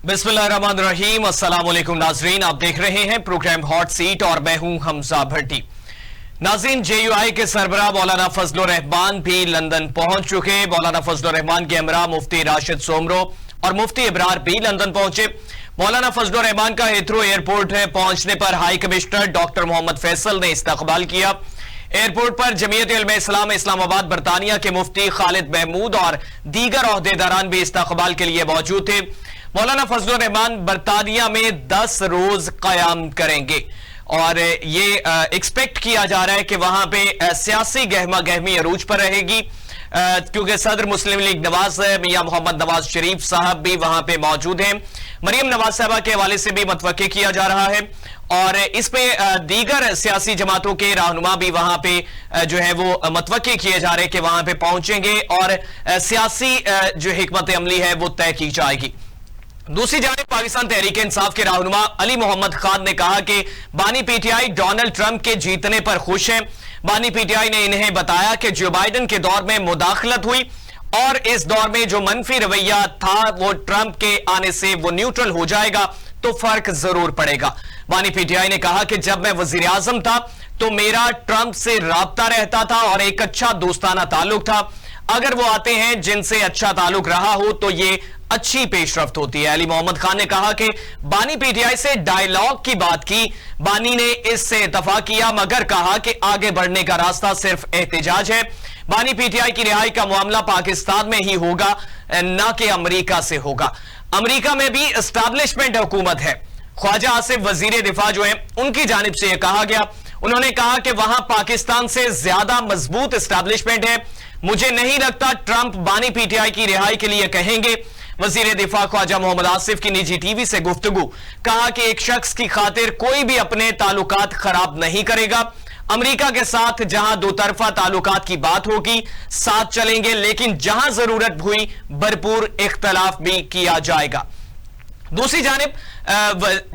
बिस्मिल्लाहिर्रहमानिर्रहीम, अस्सलाम वालेकुम नाजरीन। आप देख रहे हैं प्रोग्राम हॉट सीट और मैं हूं हमजा भट्टी। नाजरीन, JUI के सरबराह मौलाना फजलुर रहमान भी लंदन पहुंच चुके। मौलाना फजलुर रहमान के हमरा मुफ्ती राशिद सोमरो और मुफ्ती इब्रार भी लंदन पहुंचे। मौलाना फजलुर रहमान का हीथ्रो एयरपोर्ट पहुंचने पर high commissioner doctor Mohammad Faisal ने इस्तकबाल किया। एयरपोर्ट पर जमीयत उलमा इस्लाम इस्लामाबाद बरतानिया के मुफ्ती खालिद महमूद और दीगर ओहदेदारान भी इस्तकबाल के लिए मौजूद थे। मौलाना फजलुर रहमान बरतानिया में 10 रोज कयाम करेंगे और ये एक्सपेक्ट किया जा रहा है कि वहां पे सियासी गहमा गहमी अरूज पर रहेगी, क्योंकि सदर मुस्लिम लीग नवाज मियां मोहम्मद नवाज शरीफ साहब भी वहां पे मौजूद हैं। मरियम नवाज साहबा के हवाले से भी मतवक्के किया जा रहा है और इसमें दीगर सियासी जमातों के रहनुमा भी वहां पे जो है वो मतवक्के किए जा रहे हैं कि वहां पे पहुंचेंगे और सियासी जो हिकमत अमली है वो तय की जाएगी। दूसरी जानिब पाकिस्तान तहरीक इंसाफ के रहनुमा अली मोहम्मद खान ने कहा कि बानी PTI डोनाल्ड ट्रंप के जीतने पर खुश हैं। बानी PTI ने इन्हें बताया कि जो बाइडेन के दौर में मुदाखलत हुई और इस दौर में जो मनफी रवैया था वो ट्रंप के आने से वो न्यूट्रल हो जाएगा, तो फर्क जरूर पड़ेगा। बानी PTI ने कहा कि जब मैं वजीर आजम था तो मेरा ट्रंप से राब्ता रहता था और एक अच्छा दोस्ताना ताल्लुक था। अगर वो आते हैं जिनसे अच्छा ताल्लुक रहा हो तो ये अच्छी पेशरफ्त होती है। अली मोहम्मद खान ने कहा कि बानी PTI से डायलॉग की बात की, बानी ने इससे इत्तफाक किया मगर कहा कि आगे बढ़ने का रास्ता सिर्फ एहतजाज है। बानी PTI की रिहाई का मामला पाकिस्तान में ही होगा, ना कि अमेरिका से होगा। अमेरिका में भी एस्टैब्लिशमेंट हुकूमत है। ख्वाजा आसिफ वजीर दिफा जो है उनकी जानिब से यह कहा गया, उन्होंने कहा कि वहां पाकिस्तान से ज्यादा मजबूत एस्टैब्लिशमेंट है। मुझे नहीं लगता ट्रंप बानी PTI की रिहाई के लिए कहेंगे। वजीर दिफा ख्वाजा मोहम्मद आसिफ की निजी टीवी से गुफ्तगू, कहा कि एक शख्स की खातिर कोई भी अपने ताल्लुकात खराब नहीं करेगा। अमेरिका के साथ जहां दो तरफा ताल्लुकात की बात होगी साथ चलेंगे, लेकिन जहां जरूरत हुई भरपूर इख्तलाफ भी किया जाएगा। दूसरी जानिब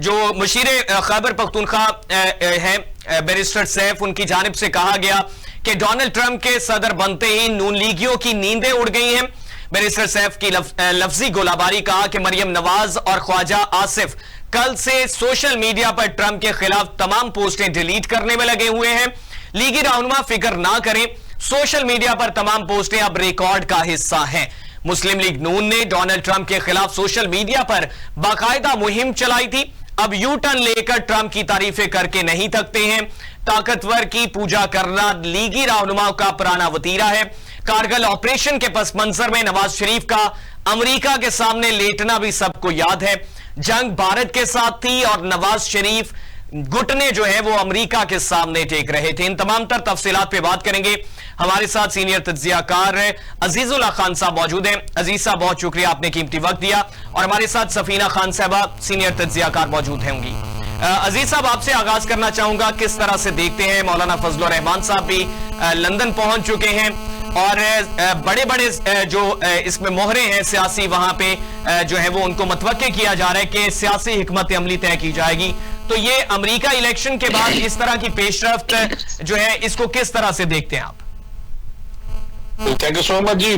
जो मुशीर खैबर पख्तूनख्वा है बैरिस्टर सैफ, उनकी जानिब से कहा गया कि डोनाल्ड ट्रंप के सदर बनते ही नून लीगियों की नींदें उड़ गई हैं। बैरिस्टर सैफ की लफ्जी गोलाबारी, कहा कि मरियम नवाज और ख्वाजा आसिफ कल से सोशल मीडिया पर ट्रंप के खिलाफ तमाम पोस्टें डिलीट करने में लगे हुए हैं। लीगी रहनुमा फिक्र ना करें, सोशल मीडिया पर तमाम पोस्टें अब रिकॉर्ड का हिस्सा हैं। मुस्लिम लीग नून ने डोनाल्ड ट्रंप के खिलाफ सोशल मीडिया पर बाकायदा मुहिम चलाई थी। अब यू टर्न लेकर ट्रंप की तारीफें करके नहीं थकते हैं। ताकतवर की पूजा करना लीगी रहनुमाओं का पुराना वतीरा है। कारगिल ऑपरेशन के पस मंजर में नवाज शरीफ का अमेरिका के सामने लेटना भी सबको याद है। जंग भारत के साथ थी और नवाज शरीफ घुटने जो है वो अमेरिका के सामने टेक रहे थे। इन तमाम तर तफसीलात पे बात करेंगे। हमारे साथ सीनियर तज्जियाकार अजीजुल्लाह खान साहब मौजूद हैं। अजीज साहब, बहुत शुक्रिया, आपने कीमती वक्त दिया। और हमारे साथ सफीना खान साहबा सीनियर तज्जियाकार मौजूद होंगी। अजीज साहब, आपसे आगाज करना चाहूंगा, किस तरह से देखते हैं मौलाना फजलुर रहमान साहब भी लंदन पहुंच चुके हैं और बड़े बड़े जो इसमें मोहरे हैं सियासी, वहां पे जो है वो उनको मतवक्के किया जा रहा है कि सियासी हिकमत अमली तय की जाएगी। तो ये अमेरिका इलेक्शन के बाद इस तरह की पेशरफ्त जो है इसको किस तरह से देखते हैं आप? थैंक यू सो मच जी,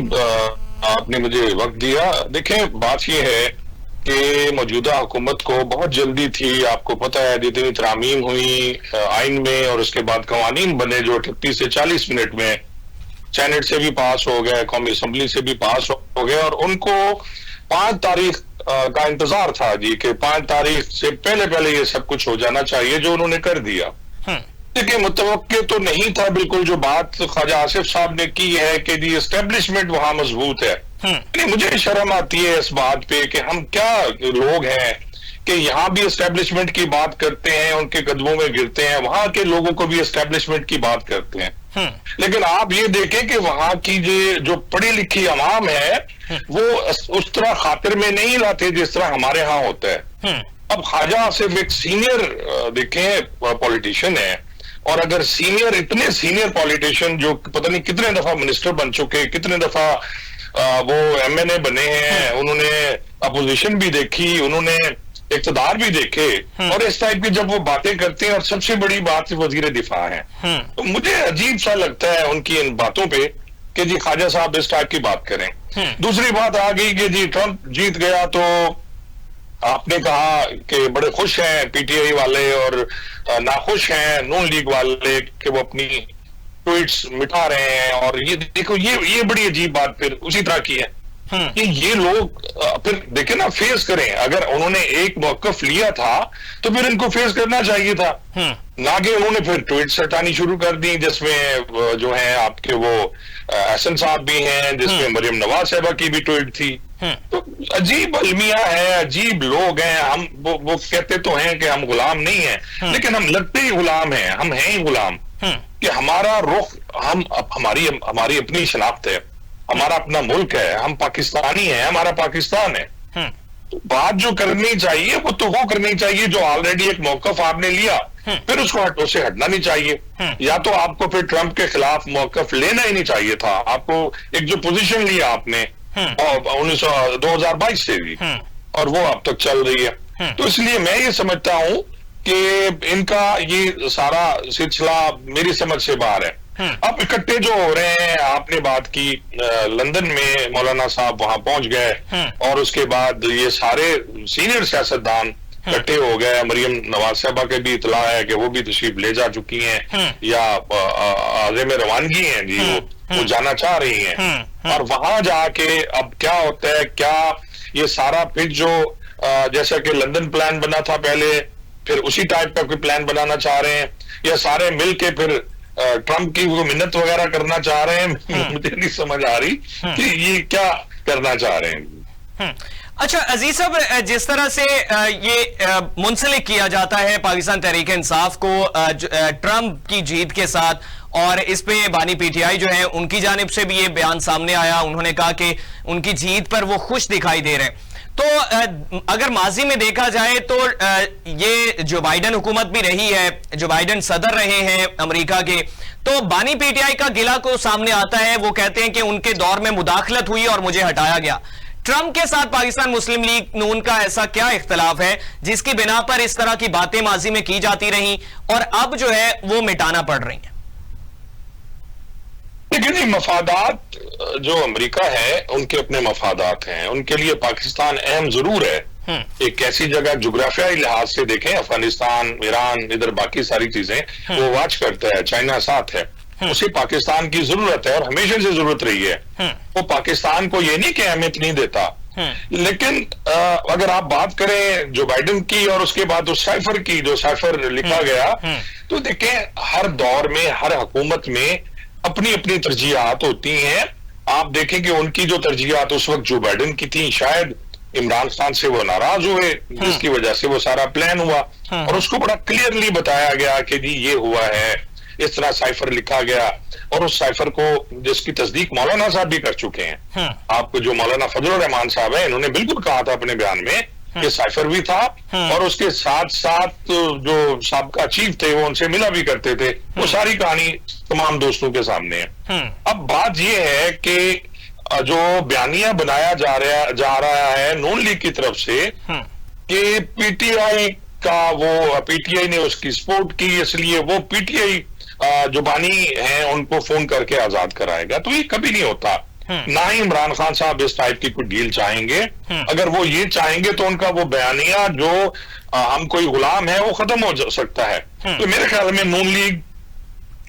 आपने मुझे वक्त दिया। देखें, बात यह है कि मौजूदा हुकूमत को बहुत जल्दी थी। आपको पता है जितनी तरामीम हुई आइन में और उसके बाद कवानीन बने जो 38 से 40 मिनट में सेनेट से भी पास हो गए, कौमी असम्बली से भी पास हो गए और उनको 5 तारीख का इंतजार था जी कि 5 तारीख से पहले पहले ये सब कुछ हो जाना चाहिए, जो उन्होंने कर दिया। देखिए, मुतवक्के तो नहीं था बिल्कुल। जो बात ख्वाजा आसिफ साहब ने की है कि जी एस्टेब्लिशमेंट वहां मजबूत है, मुझे शर्म आती है इस बात पे कि हम क्या लोग हैं कि यहाँ भी एस्टेब्लिशमेंट की बात करते हैं, उनके कदमों में गिरते हैं, वहां के लोगों को भी एस्टेब्लिशमेंट की बात करते हैं। लेकिन आप ये देखें कि वहां की जो पढ़ी लिखी अवाम है वो उस तरह खातिर में नहीं लाते जिस तरह हमारे यहाँ होता है। अब ख्वाजा आसिफ एक सीनियर देखें पॉलिटिशियन है और अगर सीनियर, इतने सीनियर पॉलिटिशियन जो पता नहीं कितने दफा मिनिस्टर बन चुके, कितने दफा वो MNA बने हैं, उन्होंने अपोजिशन भी देखी, उन्होंने इक़्तिदार भी देखे और इस टाइप की जब वो बातें करते हैं और सबसे बड़ी बात वजीर दिफा है, तो मुझे अजीब सा लगता है उनकी इन बातों पे कि जी ख्वाजा साहब इस टाइप की बात करें। दूसरी बात आ गई कि जी ट्रंप जीत गया तो आपने कहा कि बड़े खुश हैं पीटीआई वाले और नाखुश हैं नून लीग वाले कि वो अपनी ट्वीट्स मिटा रहे हैं, और ये देखो ये बड़ी अजीब बात फिर उसी तरह की है कि ये लोग फिर देखे ना, फेस करें। अगर उन्होंने एक मौकफ लिया था तो फिर इनको फेस करना चाहिए था, ना कि उन्होंने फिर ट्वीट्स हटानी शुरू कर दी, जिसमें जो है आपके वो एहसन साहब भी हैं, जिसमें मरियम नवाज साहबा की भी ट्वीट थी। तो अजीब अलमिया है, अजीब लोग हैं। हम वो कहते तो हैं कि हम गुलाम नहीं हैं, लेकिन हम लगते ही गुलाम हैं, हम हैं ही गुलाम। कि हमारा रुख, हमारी अपनी शनाख्त है, हमारा अपना मुल्क है, हम पाकिस्तानी हैं, हमारा पाकिस्तान है। तो बात जो करनी चाहिए वो करनी चाहिए जो ऑलरेडी एक मौकफ आपने लिया, फिर उससे हटना नहीं चाहिए। या तो आपको फिर ट्रंप के खिलाफ मौकफ लेना ही नहीं चाहिए था। आपको एक जो पोजीशन लिया आपने 2022 से भी, और वो अब तक चल रही है। तो इसलिए मैं ये समझता हूं कि इनका ये सारा सिलसिला मेरी समझ से बाहर है। अब इकट्ठे जो हो रहे हैं, आपने बात की लंदन में मौलाना साहब वहां पहुंच गए, और उसके बाद ये सारे सीनियर सियासतदान इकट्ठे हो गए। मरियम नवाज साहबा के भी इतला है कि वो भी तशरीफ ले जा चुकी हैं, या आज़म रवानगी हैं जी, वो जाना चाह रही हैं। और वहां जाके अब क्या होता है, क्या ये सारा फिर जो जैसा कि लंदन प्लान बना था पहले, फिर उसी टाइप का कोई प्लान बनाना चाह रहे हैं, या सारे मिलके फिर ट्रंप की वो मिन्नत वगैरह करना चाह रहे हैं। मुझे नहीं समझ आ रही कि ये क्या करना चाह रहे हैं। अच्छा अजीज साहब, जिस तरह से ये मुंसलिक किया जाता है पाकिस्तान तहरीक इंसाफ को ट्रंप की जीत के साथ, और इस पे बानी पीटीआई जो है उनकी जानिब से भी ये बयान सामने आया, उन्होंने कहा कि उनकी जीत पर वो खुश दिखाई दे रहे हैं। तो अगर माजी में देखा जाए तो ये जो बाइडन हुकूमत भी रही है, जो बाइडन सदर रहे हैं अमेरिका के, तो बानी पीटीआई का गिला को सामने आता है। वो कहते हैं कि उनके दौर में मुदाखलत हुई और मुझे हटाया गया। ट्रंप के साथ पाकिस्तान मुस्लिम लीग नून का ऐसा क्या इख्तलाफ है जिसकी बिना पर इस तरह की बातें माजी में की जाती रही और अब जो है वो मिटाना पड़ रही है? लेकिन ये मफादात जो अमेरिका है, उनके अपने मफादात हैं, उनके लिए पाकिस्तान अहम जरूर है। एक ऐसी जगह जुग्राफियाई लिहाज से देखें, अफगानिस्तान, ईरान, इधर बाकी सारी चीजें वो वॉच करता है, चाइना साथ है, उसे पाकिस्तान की जरूरत है और हमेशा से जरूरत रही है। वो पाकिस्तान को ये नहीं कि अहमियत नहीं देता, लेकिन अगर आप बात करें जो बाइडन की और उसके बाद उस साइफर की, जो साइफर लिखा गया, तो देखें हर दौर में, हर हुकूमत में अपनी अपनी तरजीहात होती हैं। आप देखें कि उनकी जो तरजीहात उस वक्त जो बाइडन की थी, शायद इमरान खान से वो नाराज हुए, जिसकी वजह से वो सारा प्लान हुआ, और उसको बड़ा क्लियरली बताया गया कि जी ये हुआ है, इस तरह साइफर लिखा गया। और उस साइफर को जिसकी तस्दीक मौलाना साहब भी कर चुके हैं, आपको जो मौलाना फजलुर रहमान साहब है, इन्होंने बिल्कुल कहा था अपने बयान में कि साइफर भी था, और उसके साथ साथ जो साबका चीफ थे वो उनसे मिला भी करते थे। वो सारी कहानी तमाम दोस्तों के सामने है। अब बात यह है कि जो बयानिया बनाया जा रहा है नून लीग की तरफ से कि पीटीआई का, वो पीटीआई ने उसकी सपोर्ट की, इसलिए वो पीटीआई जो बानी हैं उनको फोन करके आजाद कराएगा, तो ये कभी नहीं होता। ना ही इमरान खान साहब इस टाइप की कोई डील चाहेंगे। अगर वो ये चाहेंगे तो उनका वो बयानिया जो हम कोई गुलाम है वो खत्म हो सकता है। तो मेरे ख्याल में नून लीग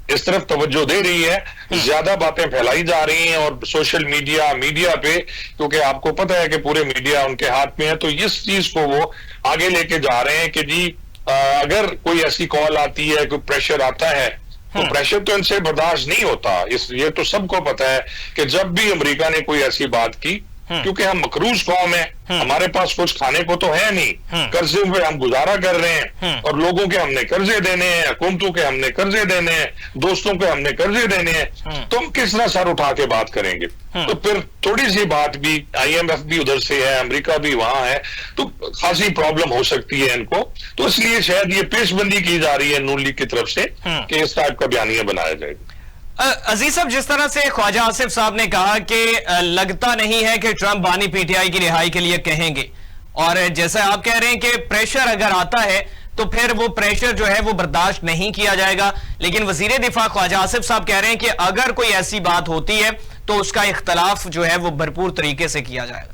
इस तरफ तवज्जो दे रही है, ज्यादा बातें फैलाई जा रही हैं और सोशल मीडिया पे, क्योंकि आपको पता है कि पूरे मीडिया उनके हाथ में है, तो इस चीज को वो आगे लेके जा रहे हैं कि जी अगर कोई ऐसी कॉल आती है, कोई प्रेशर आता है, तो प्रेशर तो इनसे बर्दाश्त नहीं होता। ये तो सबको पता है कि जब भी अमेरिका ने कोई ऐसी बात की, क्योंकि हम मकरूज कौम है, हमारे पास कुछ खाने को तो है नहीं, कर्जे पे हम गुजारा कर रहे हैं, और लोगों के हमने कर्जे देने हैं, हुकूमतों के हमने कर्जे देने हैं, दोस्तों के हमने कर्जे देने हैं, तो हम किस तरह सर उठा के बात करेंगे? तो फिर थोड़ी सी बात भी, IMF भी उधर से है, अमेरिका भी वहां है, तो खासी प्रॉब्लम हो सकती है इनको। तो इसलिए शायद ये पेशबंदी की जा रही है नून लीग की तरफ से कि इस टाइप का बयानिया बनाया जाएगा। अजीज साहब, जिस तरह से ख्वाजा आसिफ साहब ने कहा कि लगता नहीं है कि ट्रंप बानी पीटीआई की रिहाई के लिए कहेंगे, और जैसा आप कह रहे हैं कि प्रेशर अगर आता है तो फिर वो प्रेशर जो है वो बर्दाश्त नहीं किया जाएगा, लेकिन वजीर दिफा ख्वाजा आसिफ साहब कह रहे हैं कि अगर कोई ऐसी बात होती है तो उसका इख्तलाफ जो है वो भरपूर तरीके से किया जाएगा।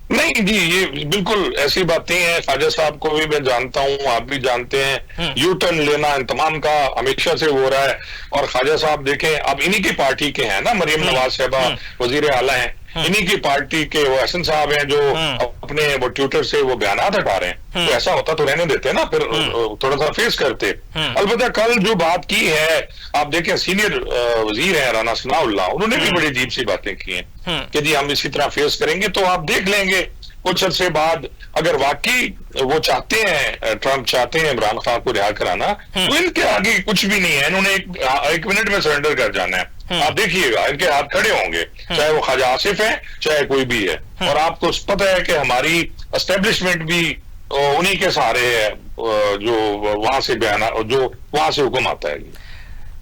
नहीं जी, ये बिल्कुल ऐसी बातें हैं। ख्वाजा साहब को भी मैं जानता हूँ, आप भी जानते हैं। यू टर्न लेना तमाम का हमेशा से हो रहा है। और ख्वाजा साहब देखें, अब इन्हीं की पार्टी के हैं ना, मरियम नवाज साहबा वजीर आला हैं, इन्हीं की पार्टी के वो हसन साहब हैं जो अपने वो ट्विटर से वो बयानात हटा रहे हैं। तो ऐसा होता तो रहने देते ना, फिर थोड़ा सा फेस करते। अलबत्ता कल जो बात की है, आप देखें सीनियर वजीर हैं राना सनाउल्लाह, उन्होंने भी बड़ी अजीब सी बातें की हैं कि जी हम इसी तरह फेस करेंगे। तो आप देख लेंगे कुछ अर्से बाद, अगर वाकई वो चाहते हैं, ट्रंप चाहते हैं इमरान खान को रिहा कराना, तो इनके आगे कुछ भी नहीं है। इन्होंने एक मिनट में सरेंडर कर जाना है। आप देखिएगा इनके हाथ खड़े होंगे, चाहे वो ख्वाजा आसिफ है चाहे कोई भी है। और आपको पता है कि हमारी एस्टेब्लिशमेंट भी उन्हीं के सहारे है, जो वहां से बयान, जो वहां से हुक्म आता है।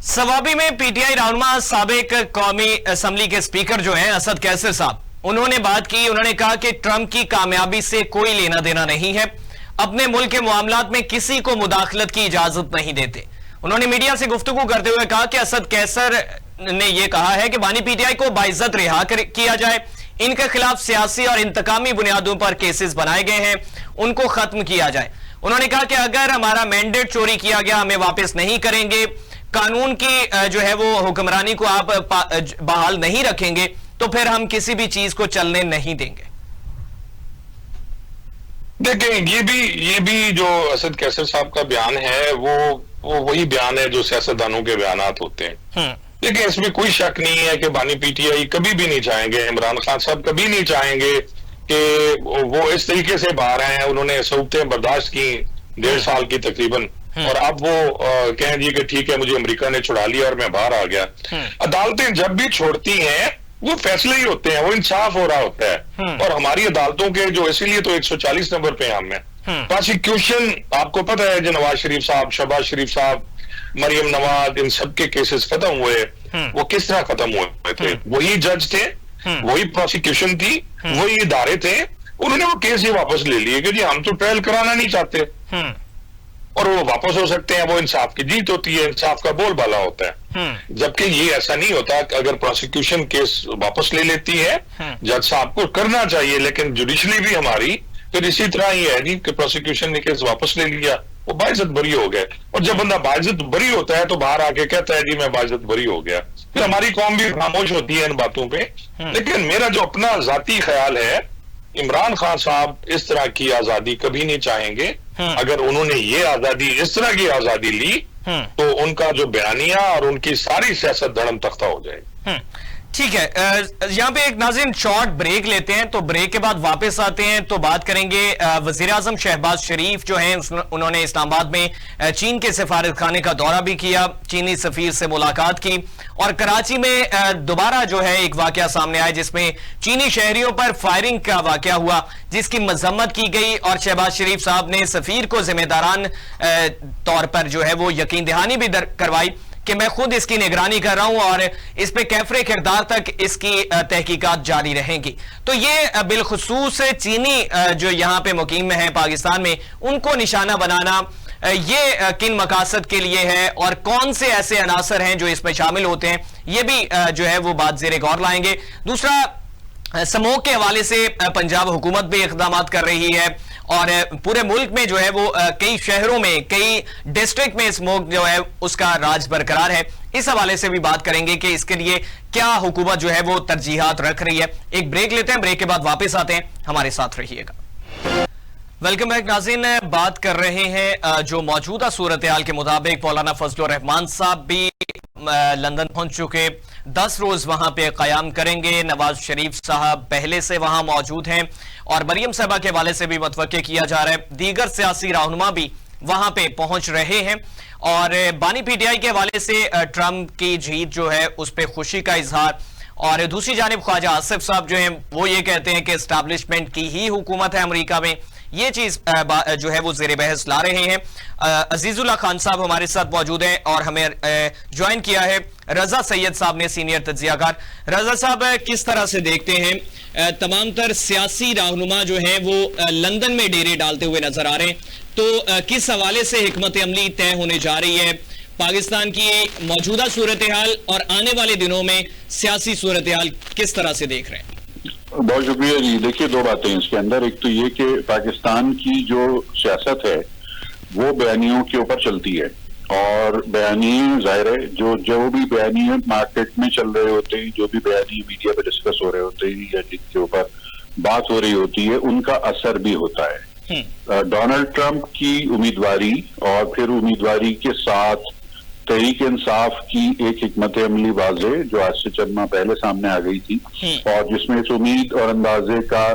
सवाबी में पीटीआई रहनुमा साबिक कौमी असम्बली के स्पीकर जो हैं असद कैसर साहब, उन्होंने बात की। उन्होंने कहा कि ट्रंप की कामयाबी से कोई लेना देना नहीं है, अपने मुल्क के मामलात में किसी को मुदाखलत की इजाजत नहीं देते। उन्होंने मीडिया से गुफ्तगू करते हुए कहा कि असद कैसर ने यह कहा है कि बानी पीटीआई को बाइज्जत रिहा किया जाए, इनके खिलाफ सियासी और इंतकामी बुनियादों पर केसेस बनाए गए हैं, उनको खत्म किया जाए। उन्होंने कहा कि अगर हमारा मैंडेट चोरी किया गया, हमें वापस नहीं करेंगे, कानून की जो है वो हुक्मरानी को आप बहाल नहीं रखेंगे, तो फिर हम किसी भी चीज को चलने नहीं देंगे। देखें, ये भी जो असद कैसर साहब का बयान है, वो वही बयान है जो सियासतदानों के बयानात होते हैं। देखिए, इसमें कोई शक नहीं है कि बानी पीटीआई कभी भी नहीं चाहेंगे, इमरान खान साहब कभी नहीं चाहेंगे कि वो इस तरीके से बाहर आए हैं। उन्होंने सऊबतें बर्दाश्त की 1.5 साल की तकरीबन, और अब वो कहें जी कि ठीक है मुझे अमेरिका ने छुड़ा लिया और मैं बाहर आ गया। अदालतें जब भी छोड़ती हैं वो फैसले ही होते हैं, वो इंसाफ हो रहा होता है। और हमारी अदालतों के जो, इसीलिए तो 140 नंबर पे हम हैं। प्रोसिक्यूशन, आपको पता है जो नवाज शरीफ साहब, शहबाज शरीफ साहब, मरियम नवाज, इन सब के केसेस खत्म हुए, वो किस तरह खत्म हुए थे? वही जज थे, वही प्रोसिक्यूशन थी, वही इदारे थे, उन्होंने वो केस ही वापस ले लिए कि जी हम तो ट्रायल कराना नहीं चाहते, और वो वापस हो सकते हैं। वो इंसाफ की जीत होती है, इंसाफ का बोलबाला होता है। जबकि ये ऐसा नहीं होता कि अगर प्रोसिक्यूशन केस वापस ले लेती है, जज साहब को करना चाहिए, लेकिन जुडिशली भी हमारी फिर इसी तरह ही है जी कि प्रोसिक्यूशन ने केस वापस ले लिया, वो बाइज्जत बरी हो गए। और जब बंदा बाइज्जत बरी होता है तो बाहर आके कहता है जी मैं बाइज्जत बरी हो गया, फिर हमारी कौम भी खामोश होती है इन बातों पे। लेकिन मेरा जो अपना जाती ख्याल है, इमरान खान साहब इस तरह की आजादी कभी नहीं चाहेंगे। अगर उन्होंने ये आजादी, इस तरह की आजादी ली, तो उनका जो बयानिया और उनकी सारी सियासत धड़म तख्ता हो जाएगी। ठीक है, यहाँ पे एक नाज़रीन शॉर्ट ब्रेक लेते हैं, तो ब्रेक के बाद वापस आते हैं तो बात करेंगे। वजीर आजम शहबाज शरीफ जो हैं उन्होंने इस्लामाबाद में चीन के सफारत खाने का दौरा भी किया, चीनी सफीर से मुलाकात की, और कराची में दोबारा जो है एक वाकया सामने आया जिसमें चीनी शहरियों पर फायरिंग का वाकया हुआ, जिसकी मजम्मत की गई, और शहबाज शरीफ साहब ने सफीर को जिम्मेदारान तौर पर जो है वो यकीन दहानी भी करवाई कि मैं खुद इसकी निगरानी कर रहा हूं और इस पे कैफरे किरदार तक इसकी तहकीकात जारी रहेंगी। तो ये बिलखुसूस चीनी जो यहां पे मुकीम है पाकिस्तान में, उनको निशाना बनाना ये किन मकासद के लिए है और कौन से ऐसे अनासर हैं जो इसमें शामिल होते हैं, ये भी जो है वो बात जेरे गौर लाएंगे। दूसरा, स्मोक के हवाले से पंजाब हुकूमत भी इक़दाम कर रही है, और पूरे मुल्क में जो है वो कई शहरों में, कई डिस्ट्रिक्ट में स्मोक जो है उसका राज बरकरार है। इस हवाले से भी बात करेंगे कि इसके लिए क्या हुकूमत जो है वो तरजीहात रख रही है। एक ब्रेक लेते हैं, ब्रेक के बाद वापस आते हैं, हमारे साथ रहिएगा। वेलकम बैक नाज़रीन, बात कर रहे हैं जो मौजूदा सूरत हाल के मुताबिक मौलाना फजलुर रहमान साहब भी लंदन पहुंच चुके, 10 रोज वहां पे कयाम करेंगे। नवाज शरीफ साहब पहले से वहां मौजूद हैं और मरियम साहबा के हवाले से भी मुतवक्के किया जा रहा है। दीगर सियासी रहनुमा भी वहां पे पहुंच रहे हैं, और बानी पीटीआई के हवाले से ट्रंप की जीत जो है उस पर खुशी का इजहार, और दूसरी जानिब ख्वाजा आसिफ साहब जो हैं वो ये कहते हैं कि एस्टैब्लिशमेंट की ही हुकूमत है अमेरिका में। ये चीज जो है वो ज़ेरे बहस ला रहे हैं। अजीजुल्लाह खान साहब हमारे साथ मौजूद हैं और हमें ज्वाइन किया है रजा सैयद साहब ने, सीनियर तज्जियाकार। रजा साहब, किस तरह से देखते हैं तमाम तर सियासी रहनुमा जो है वो लंदन में डेरे डालते हुए नजर आ रहे हैं, तो किस हवाले से हिकमत अमली तय होने जा रही है पाकिस्तान की मौजूदा सूरत हाल और आने वाले दिनों में सियासी सूरत हाल किस तरह से देख रहे हैं? बहुत शुक्रिया जी। देखिए, दो बातें इसके अंदर। एक तो ये कि पाकिस्तान की जो सियासत है वो बयानियों के ऊपर चलती है, और बयानिए जाहिर है जो भी बयानिए मार्केट में चल रहे होते हैं, जो भी बयानिए मीडिया पे डिस्कस हो रहे होते हैं या जिनके ऊपर बात हो रही होती है, उनका असर भी होता है। डोनाल्ड ट्रंप की उम्मीदवारी और फिर उम्मीदवारी के साथ तहरीक इंसाफ की एक हिकमत अमली वाज़े जो आज से चंद माह पहले सामने आ गई थी, और जिसमें इस उम्मीद और अंदाजे का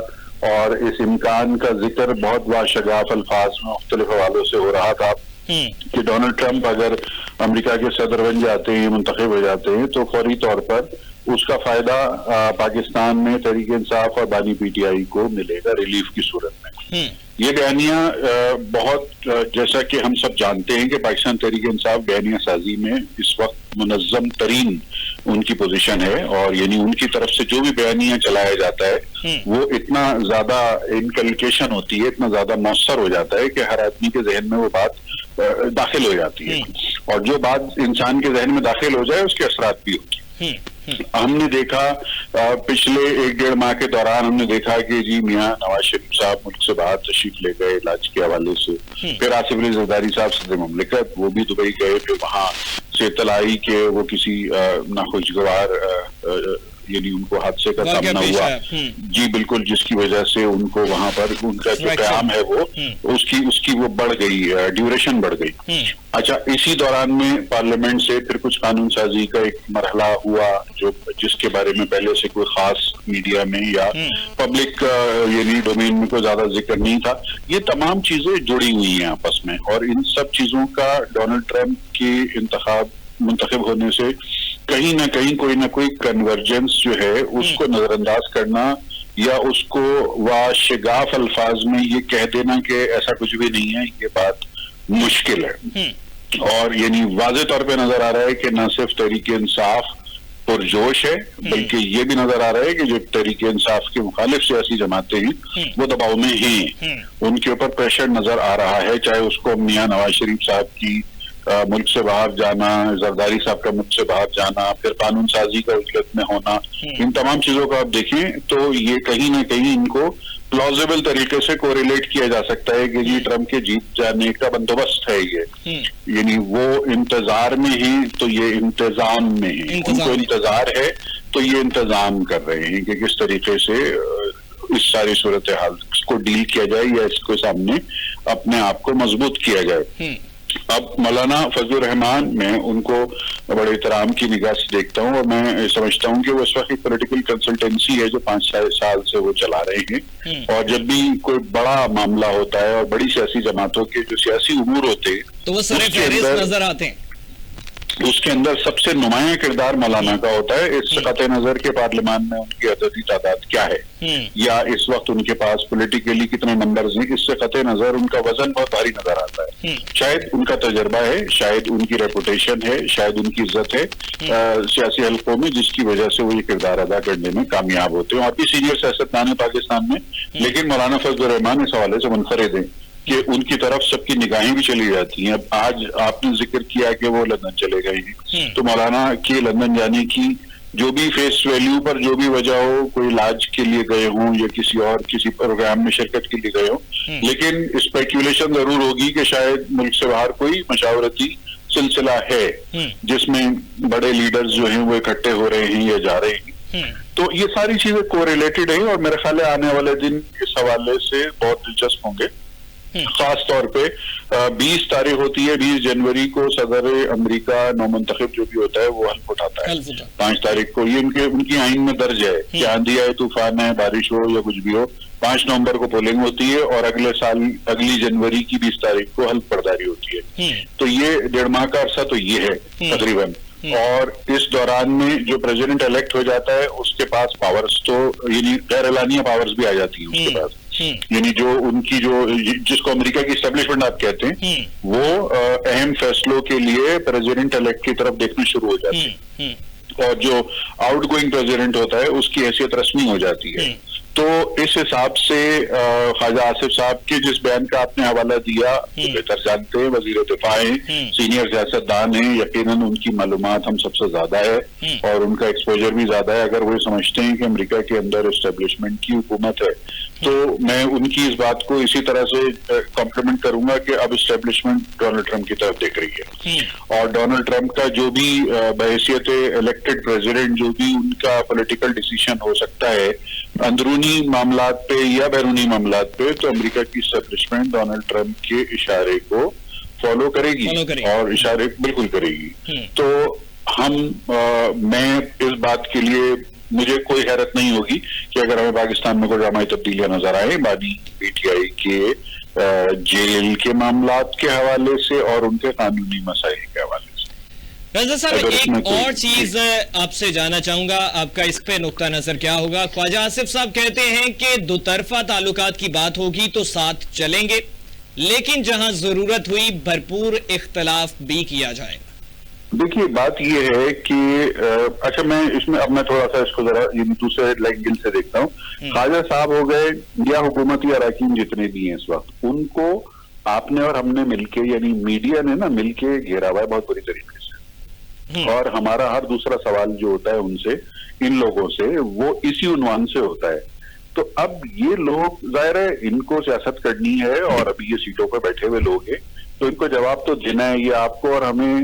और इस इम्कान का जिक्र बहुत वाशगाफ अल्फाज में मुख्तलिफ हवालों से हो रहा था कि डोनाल्ड ट्रंप अगर अमेरिका के सदर बन जाते हैं, मुंतखब हो जाते हैं, तो फौरी तौर पर उसका फायदा पाकिस्तान में तहरीक इंसाफ और बानी पीटीआई को मिलेगा रिलीफ की सूरत में। ये बयानिया बहुत, जैसा कि हम सब जानते हैं कि पाकिस्तान तहरीक इंसाफ बयानिया साजी में इस वक्त मुनज़्ज़म तरीन उनकी पोजीशन है, और यानी उनकी तरफ से जो भी बयानिया चलाया जाता है वो इतना ज्यादा इनकलकेशन होती है, इतना ज्यादा मौसर हो जाता है कि हर आदमी के जहन में वो बात दाखिल हो जाती है, और जो बात इंसान के जहन में दाखिल हो जाए उसके असरात भी होती है। हमने देखा पिछले 1-1.5 माह के दौरान हमने देखा कि जी मियां नवाज शरीफ साहब मुल्क से बाहर तशरीफ ले गए इलाज के हवाले से, फिर आसिफ अली ज़रदारी साहब सदर मुमलिकत वो भी दुबई गए, फिर वहां से इत्तला आई कि वो किसी नाखुशगवार यानी उनको हादसे का सामना हुआ जी, बिल्कुल, जिसकी वजह से उनको वहां पर उनका जो क़याम है वो उसकी वो बढ़ गई, ड्यूरेशन बढ़ गई। अच्छा, इसी दौरान में पार्लियामेंट से फिर कुछ कानून साजी का एक मरहला हुआ जो जिसके बारे में पहले से कोई खास मीडिया में या पब्लिक यानी डोमेन में कोई ज्यादा जिक्र नहीं था। ये तमाम चीजें जुड़ी हुई हैं आपस में, और इन सब चीजों का डोनाल्ड ट्रंप के मुंतखब होने से कहीं ना कोई कन्वर्जेंस जो है उसको नजरअंदाज करना या उसको वाशगाफ अल्फाज में ये कह देना कि ऐसा कुछ भी नहीं है, ये बात मुश्किल है। और यानी वाज़े तौर पे नजर आ रहा है कि न सिर्फ तहरीक इंसाफ पुरजोश है, बल्कि ये भी नजर आ रहा है कि जो तहरीक इंसाफ के मुखालिफ सियासी जमातें हैं वो दबाव में हैं, उनके ऊपर प्रेशर नजर आ रहा है, चाहे उसको मियां नवाज शरीफ साहब की मुल्क से बाहर जाना, जरदारी साहब का मुल्क से बाहर जाना, फिर कानून साजी का उजलत में होना, इन तमाम चीजों को आप देखें तो ये कहीं ना कहीं इनको प्लॉजिबल तरीके से कोरिलेट किया जा सकता है कि जी ट्रंप के जीत जाने का बंदोबस्त है ये, यानी वो इंतजार में है तो ये इंतजाम में है, उनको इंतजार है तो ये इंतजाम कर रहे हैं कि किस तरीके से इस सारी सूरत हाल को डील किया जाए या इसको सामने अपने आप को मजबूत किया जाए। अब मौलाना फजलुर रहमान, मैं उनको बड़े एहतराम की निगाह से देखता हूँ, और मैं समझता हूँ कि वो इस वक्त एक पॉलिटिकल कंसल्टेंसी है जो 5 साल से वो चला रहे हैं, और जब भी कोई बड़ा मामला होता है और बड़ी सियासी जमातों के जो सियासी उमूर होते हैं तो वो सर नजर आते हैं, उसके अंदर सबसे नुमाया किरदार मौलाना का होता है। इस कतई नजर के पार्लियामान में उनकी अददी तादाद क्या है या इस वक्त उनके पास पॉलिटिकली कितने नंबर्स हैं, इससे कतई नजर उनका वजन बहुत भारी नजर आता है। शायद उनका तजर्बा है, शायद उनकी रेपुटेशन है, शायद उनकी इज्जत है सियासी हल्कों में, जिसकी वजह से वो ये किरदार अदा करने में कामयाब होते हैं। और भी सीनियर सियासतदान है पाकिस्तान में, लेकिन मौलाना फजलुर रहमान इस हवाले से मुनफरिद है कि उनकी तरफ सबकी निगाहें भी चली जाती हैं। अब आज आपने जिक्र किया कि वो लंदन चले गए हैं, तो मौलाना के लंदन जाने की जो भी फेस वैल्यू पर जो भी वजह हो, कोई इलाज के लिए गए हों या किसी प्रोग्राम में शिरकत के लिए गए हों, लेकिन स्पेकुलेशन जरूर होगी कि शायद मुल्क से बाहर कोई मशावरती सिलसिला है जिसमें बड़े लीडर्स जो हैं वो इकट्ठे हो रहे हैं या जा रहे हैं। तो ये सारी चीजें कोरिलेटेड है, और मेरे ख्याल है आने वाले दिन इस हवाले से बहुत दिलचस्प होंगे। खास तौर पे 20 तारीख होती है, 20 जनवरी को सदर अमेरिका नौमुंतखब जो भी होता है वो हल्फ उठाता है। 5 तारीख को ये उनकी आइन में दर्ज है कि आंधी आए, तूफान है, बारिश हो या कुछ भी हो, 5 नवंबर को पोलिंग होती है और अगले साल अगली जनवरी की 20 तारीख को हल्फ बर्दारी होती है। तो ये 1.5 माह का अरसा तो ये है तकरीबन। और इस दौरान में जो प्रेसिडेंट इलेक्ट हो जाता है उसके पास पावर्स तो यानी गैर एलानिया पावर्स भी आ जाती है उसके पास, यानी जो उनकी जिसको अमेरिका की एस्टेब्लिशमेंट आप कहते हैं वो अहम फैसलों के लिए प्रेसिडेंट इलेक्ट की तरफ देखना शुरू हो जाते हैं, और जो आउटगोइंग प्रेसिडेंट होता है उसकी हैसियत रस्मी हो जाती है। तो इस हिसाब से ख्वाजा आसिफ साहब के जिस बयान का आपने हवाला दिया, तो बेहतर जानते हैं, वजीर दिफा हैं, सीनियर सियासतदान हैं, यकीनन उनकी मालूमात हम सबसे ज्यादा है और उनका एक्सपोजर भी ज्यादा है। अगर वो समझते हैं कि अमेरिका के अंदर एस्टेब्लिशमेंट की हुकूमत है, तो मैं उनकी इस बात को इसी तरह से कॉम्प्लीमेंट करूंगा कि अब एस्टेब्लिशमेंट डोनाल्ड ट्रंप की तरफ देख रही है और डोनाल्ड ट्रंप का जो भी बहैसियत इलेक्टेड प्रेसिडेंट जो भी उनका पॉलिटिकल डिसीजन हो सकता है अंदरूनी मामलात पे या बैरूनी मामलात पे, तो अमेरिका की एस्टेब्लिशमेंट डोनाल्ड ट्रंप के इशारे को फॉलो करेगी और इशारे बिल्कुल करेगी। तो मैं इस बात के लिए मुझे कोई हैरत नहीं होगी कि अगर हमें पाकिस्तान में कोई ड्रामाई तब्दीलियां नजर आए बानी पीटीआई के जेल के मामलात के हवाले से और उनके कानूनी मसाइल के हवाले से। रजा साहब, एक और चीज आपसे जानना चाहूंगा, आपका इस पे नुक्ता नजर क्या होगा? ख्वाजा आसिफ साहब कहते हैं कि दो तरफा ताल्लुकात की बात होगी तो साथ चलेंगे, लेकिन जहां जरूरत हुई भरपूर इख्तलाफ भी किया जाएगा। देखिए, बात यह है कि अच्छा, मैं इसमें अब मैं थोड़ा सा इसको जरा ये दूसरे एंगल से देखता हूँ। ख्वाजा साहब हो गए या हुकूमती अरकान जितने भी हैं इस वक्त, उनको आपने और हमने मिलके, यानी मीडिया ने ना मिलके घेरा हुआ है बहुत बुरी तरीके से, और हमारा हर दूसरा सवाल जो होता है उनसे, इन लोगों से, वो इसी उन्वान से होता है। तो अब ये लोग, जाहिर है इनको सियासत करनी है और अभी ये सीटों पर बैठे हुए लोग हैं, तो इनको जवाब तो देना है। ये आपको और हमें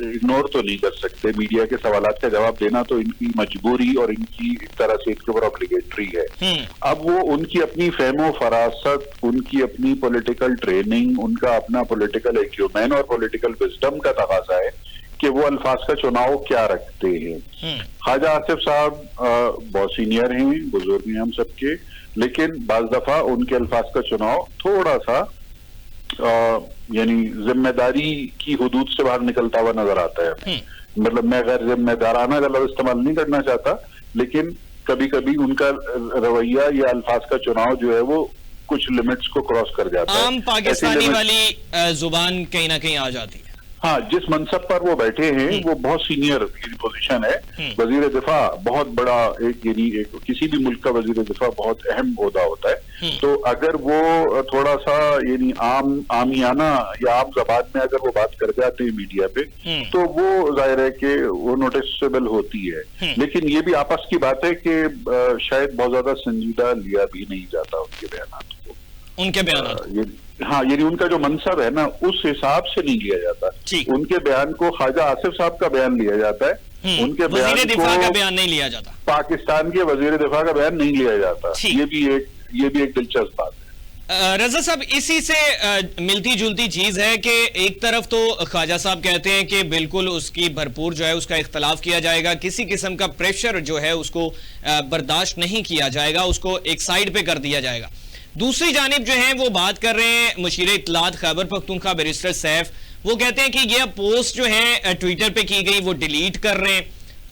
इग्नोर तो नहीं कर सकते। मीडिया के सवालात का जवाब देना तो इनकी मजबूरी और इनकी एक तरह से इनके ऊपर ऑब्लिगेटरी है। अब वो उनकी अपनी फहमो फरासत, उनकी अपनी पॉलिटिकल ट्रेनिंग, उनका अपना पॉलिटिकल एक्यूमेन और पॉलिटिकल विजडम का तकाजा है कि वो अल्फाज का चुनाव क्या रखते हैं। ख्वाजा आसिफ साहब बहुत सीनियर हैं, बुजुर्ग हैं हम सबके, लेकिन बाज दफा उनके अल्फाज का चुनाव थोड़ा सा यानी जिम्मेदारी की हुदूद से बाहर निकलता हुआ नजर आता है। मतलब मैं गैर जिम्मेदाराना का लफ्ज इस्तेमाल नहीं करना चाहता, लेकिन कभी कभी उनका रवैया या अल्फाज का चुनाव जो है वो कुछ लिमिट्स को क्रॉस कर जाता है। आम पाकिस्तानी वाली जुबान कहीं ना कहीं आ जाती है। हाँ, जिस मनसब पर वो बैठे हैं वो बहुत सीनियर पोजीशन है। वजीर दिफा बहुत बड़ा एक किसी भी मुल्क का वजीर दिफा बहुत अहम ओहदा होता है। तो अगर वो थोड़ा सा यानी आमियाना या आम जबान में अगर वो बात कर जाते हैं मीडिया पे, तो वो जाहिर है कि वो नोटिसेबल होती है। लेकिन ये भी आपस की बात है कि शायद बहुत ज्यादा संजीदा लिया भी नहीं जाता उनके बयानात को, उनके बयान। हाँ, यानी उनका जो मनसब है ना उस हिसाब से नहीं लिया जाता। उनके बयान को ख्वाजा आसिफ साहब का बयान लिया जाता है, उनके बयान दिफा का बयान नहीं लिया जाता, पाकिस्तान के वजीर दिफा का बयान नहीं लिया जाता। ये भी एक दिलचस्प बात है। रजा साहब, इसी से मिलती जुलती चीज है कि एक तरफ तो ख्वाजा साहब कहते हैं कि बिल्कुल उसकी भरपूर जो है उसका इख्तलाफ किया जाएगा, किसी किस्म का प्रेशर जो है उसको बर्दाश्त नहीं किया जाएगा, उसको एक साइड पे कर दिया जाएगा। दूसरी जानिब जो है वो बात कर रहे हैं मुशीर इत्तलात खैबर पख्तूनख्वा बैरिस्टर सैफ, वो कहते हैं कि यह पोस्ट जो है ट्विटर पे की गई वो डिलीट कर रहे हैं।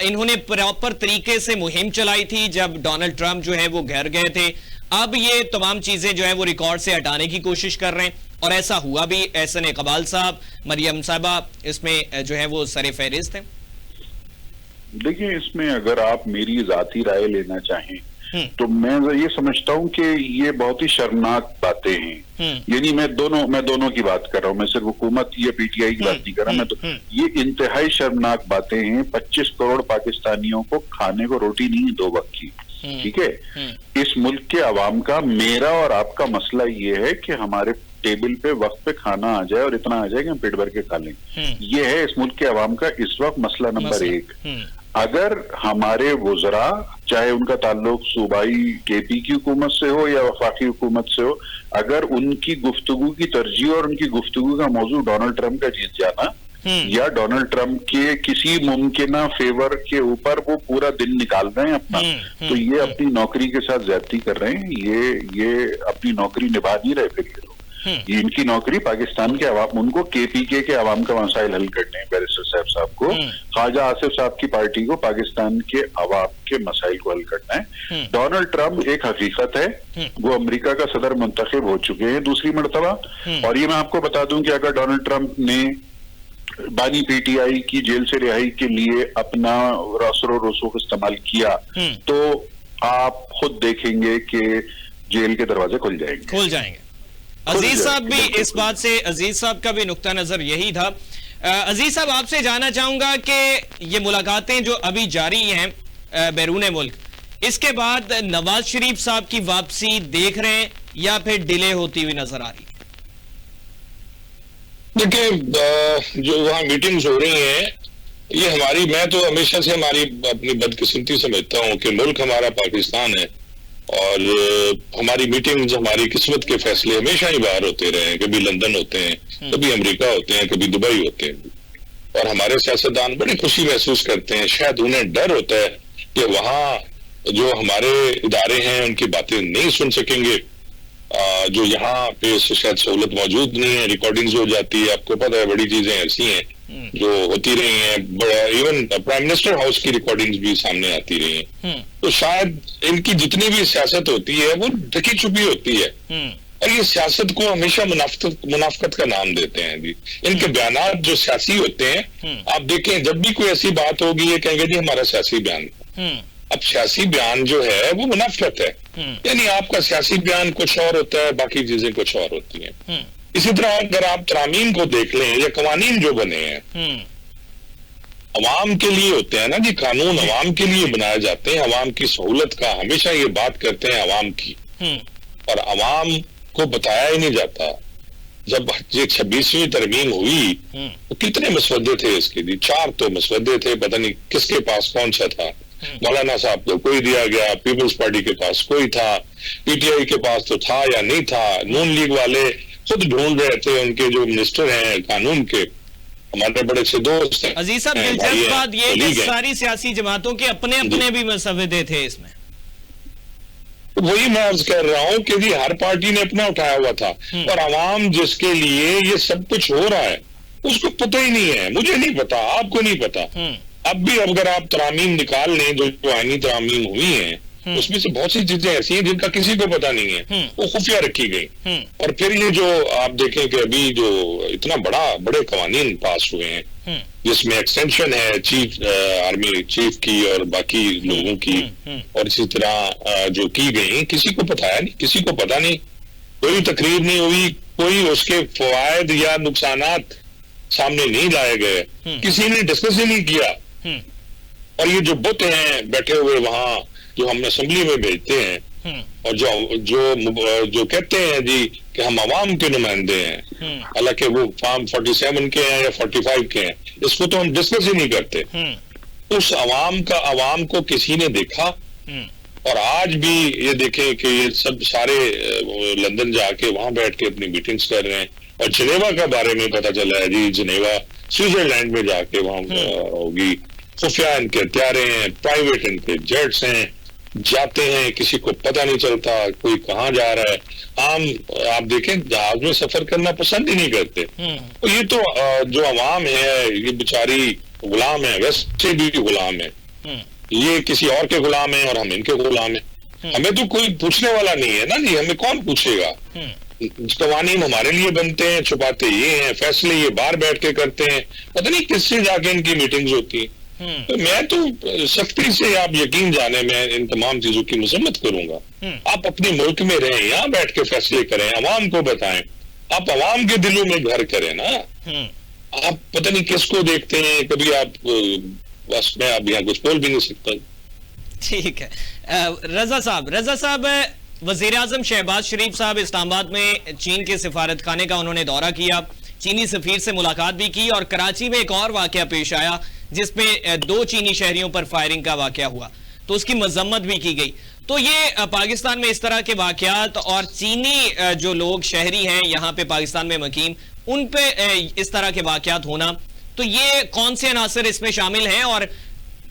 इन्होंने प्रॉपर तरीके से मुहिम चलाई थी जब डोनाल्ड ट्रंप जो है वो घर गए थे, अब ये तमाम चीजें जो है वो रिकॉर्ड से हटाने की कोशिश कर रहे हैं और ऐसा हुआ भी। एहसन इकबाल साहब, मरियम साहबा इसमें जो है वो सरे फहरिस्त हैं। देखिए, इसमें अगर आप मेरी जाती राय लेना चाहें तो मैं ये समझता हूं कि ये बहुत ही शर्मनाक बातें हैं। यानी मैं दोनों की बात कर रहा हूं, मैं सिर्फ हुकूमत या पीटीआई की बात नहीं कर रहा। मैं तो ये इंतहाई शर्मनाक बातें हैं। 25 करोड़ पाकिस्तानियों को खाने को रोटी नहीं है 2 वक्त की, ठीक है। इस मुल्क के अवाम का, मेरा और आपका मसला ये है कि हमारे टेबल पे वक्त पे खाना आ जाए और इतना आ जाए कि हम पेट भर के खा लें। ये है इस मुल्क के अवाम का इस वक्त मसला नंबर 1। अगर हमारे वुज़रा, चाहे उनका ताल्लुक सूबाई केपी की हुकूमत से हो या वफाकी हुकूमत से हो, अगर उनकी गुफ्तगू की तरजीह और उनकी गुफ्तगू का मौजू डोनाल्ड ट्रंप का जीत जाना या डोनाल्ड ट्रंप के किसी मुमकिना फेवर के ऊपर वो पूरा दिन निकाल रहे हैं अपना, तो ये अपनी नौकरी के साथ ज्यादती कर रहे हैं। ये अपनी नौकरी निभा नहीं रहे। फिर ये लोग, ये इनकी नौकरी पाकिस्तान के अवाम, उनको केपीके के अवाम का मसाइल हल करने हैं, बैरिस्टर साहब साहब को, ख्वाजा आसिफ साहब की पार्टी को पाकिस्तान के अवाम के मसाइल को हल करना है। डोनाल्ड ट्रंप एक हकीकत है, वो अमेरिका का सदर मुंतखब हो चुके हैं दूसरी मरतबा। और ये मैं आपको बता दूं कि अगर डोनाल्ड ट्रंप ने बानी पीटीआई की जेल से रिहाई के लिए अपना रसो रसूख इस्तेमाल किया तो आप खुद देखेंगे कि जेल के दरवाजे खुल जाएंगे। अजीज साहब भी इस बात से, अजीज साहब का भी नुक्ता नजर यही था। अजीज साहब, आपसे जानना चाहूंगा कि ये मुलाकातें जो अभी जारी हैं बैरून मुल्क, इसके बाद नवाज शरीफ साहब की वापसी देख रहे हैं या फिर डिले होती हुई नजर आ रही है? देखिए, जो वहाँ मीटिंग्स हो रही हैं, ये मैं तो हमेशा से हमारी अपनी बदकिस्मती समझता हूँ कि मुल्क हमारा पाकिस्तान है और हमारी मीटिंग्स, हमारी किस्मत के फैसले हमेशा ही बाहर होते रहे हैं। कभी लंदन होते हैं, कभी अमेरिका होते हैं, कभी दुबई होते हैं, और हमारे सियासतदान बड़ी खुशी महसूस करते हैं। शायद उन्हें डर होता है कि वहाँ जो हमारे इदारे हैं उनकी बातें नहीं सुन सकेंगे, जो यहाँ पे शायद सहूलत मौजूद नहीं है, रिकॉर्डिंग्स हो जाती है। आपको पता है बड़ी चीजें ऐसी हैं जो होती रही हैं, इवन प्राइम मिनिस्टर हाउस की रिकॉर्डिंग्स भी सामने आती रही हैं। तो शायद इनकी जितनी भी सियासत होती है वो ढकी छुपी होती है, और ये सियासत को हमेशा मुनाफकत का नाम देते हैं जी। इनके बयान जो सियासी होते हैं, आप देखें जब भी कोई ऐसी बात होगी ये कहेंगे जी हमारा सियासी बयान। अब सियासी बयान जो है वो मुनाफकत है, यानी आपका सियासी बयान कुछ और होता है, बाकी चीजें कुछ और होती हैं। इसी तरह अगर आप तरामीम को देख लें या कवानीन जो बने हैं, अवाम के लिए होते हैं ना जी, कानून अवाम के लिए बनाए जाते हैं, अवाम की सहूलत का हमेशा ये बात करते हैं अवाम की, और अवाम को बताया ही नहीं जाता। जब ये 26वीं तरमीम हुई तो कितने मसवदे थे इसके लिए? 4 तो मसवदे थे, पता नहीं किसके पास कौन सा था। मौलाना साहब को कोई दिया गया, पीपल्स पार्टी के पास कोई था, पीटीआई के पास तो था या नहीं था, नून लीग वाले खुद ढूंढ रहे थे, उनके जो मिनिस्टर हैं कानून के, हमारे बड़े से दोस्त हैं। अजीज साहब, दिलचस्प बात ये कि सारी सियासी जमातों के अपने अपने भी मसवदे थे इसमें। वही मैं अर्ज कर रहा हूँ कि जी हर पार्टी ने अपना उठाया हुआ था, और अवाम जिसके लिए ये सब कुछ हो रहा है उसको पता ही नहीं है। मुझे नहीं पता, आपको नहीं पता। अब भी अगर आप तरामीम निकाल लें जो आईनी तरामीम हुई हैं, उसमें से बहुत सी चीजें ऐसी हैं जिनका किसी को पता नहीं है, वो खुफिया रखी गई। और फिर ये जो आप देखें कि अभी जो इतना बड़े कवानीन पास हुए हैं जिसमें एक्सटेंशन है चीफ आर्मी चीफ की और बाकी लोगों की, और इसी तरह जो की गई, किसी को पता है नहीं, किसी को पता नहीं, कोई तकरीर नहीं हुई, कोई उसके फवायद या नुकसानात सामने नहीं लाए गए, किसी ने डिस्कस ही नहीं किया। और ये जो बुत हैं बैठे हुए वहां जो हम असेंबली में भेजते हैं, और जो कहते हैं जी कि हम अवाम के नुमाइंदे हैं, हालांकि वो फॉर्म 47 के हैं या 45 के हैं, इसको तो हम डिस्कस ही नहीं करते। उस अवाम को किसी ने देखा? और आज भी ये देखें कि ये सब सारे लंदन जाके वहां बैठ के अपनी मीटिंग्स कर रहे हैं, और जिनेवा के बारे में पता चला है जी, जिनेवा स्विट्जरलैंड में जाके वहां होगी, खुफिया इनके हथियारे हैं, प्राइवेट इनके जेट्स हैं, जाते हैं, किसी को पता नहीं चलता कोई कहाँ जा रहा है। आप देखें जहाज में सफर करना पसंद ही नहीं करते। तो ये तो जो अवाम है ये बेचारी गुलाम है, वैसे भी गुलाम है, ये किसी और के गुलाम है और हम इनके गुलाम है। हमें तो कोई पूछने वाला नहीं है ना जी, हमें कौन पूछेगा? कवानीन हमारे लिए बनते हैं, छुपाते ये हैं, फैसले ये बाहर बैठ के करते हैं, पता नहीं किससे जाके इनकी मीटिंग्स होती है। तो मैं तो सख्ती से आप यकीन जाने में इन तमाम चीजों की मजम्मत करूंगा। आप अपने मुल्क में रहें, यहाँ बैठ के फैसले करें, अवाम को बताएं, आप अवाम के दिलों में घर करें ना। आप पता नहीं किसको देखते हैं, कभी आप बस मैं आप यहाँ कुछ बोल भी नहीं सकता। ठीक है। रजा साहब, वजीर आजम शहबाज शरीफ साहब इस्लामाबाद में चीन के सिफारत खाने का उन्होंने दौरा किया, चीनी सफीर से मुलाकात भी की, और कराची में एक और वाकया पेश आया जिसमें 2 चीनी शहरियों पर फायरिंग का वाकया हुआ, तो उसकी मजम्मत भी की गई। तो ये पाकिस्तान में इस तरह के वाकयात और चीनी जो लोग शहरी हैं यहाँ पे पाकिस्तान में मुकीम, उन पे इस तरह के वाकयात होना, तो ये कौन से अनासर इसमें शामिल हैं और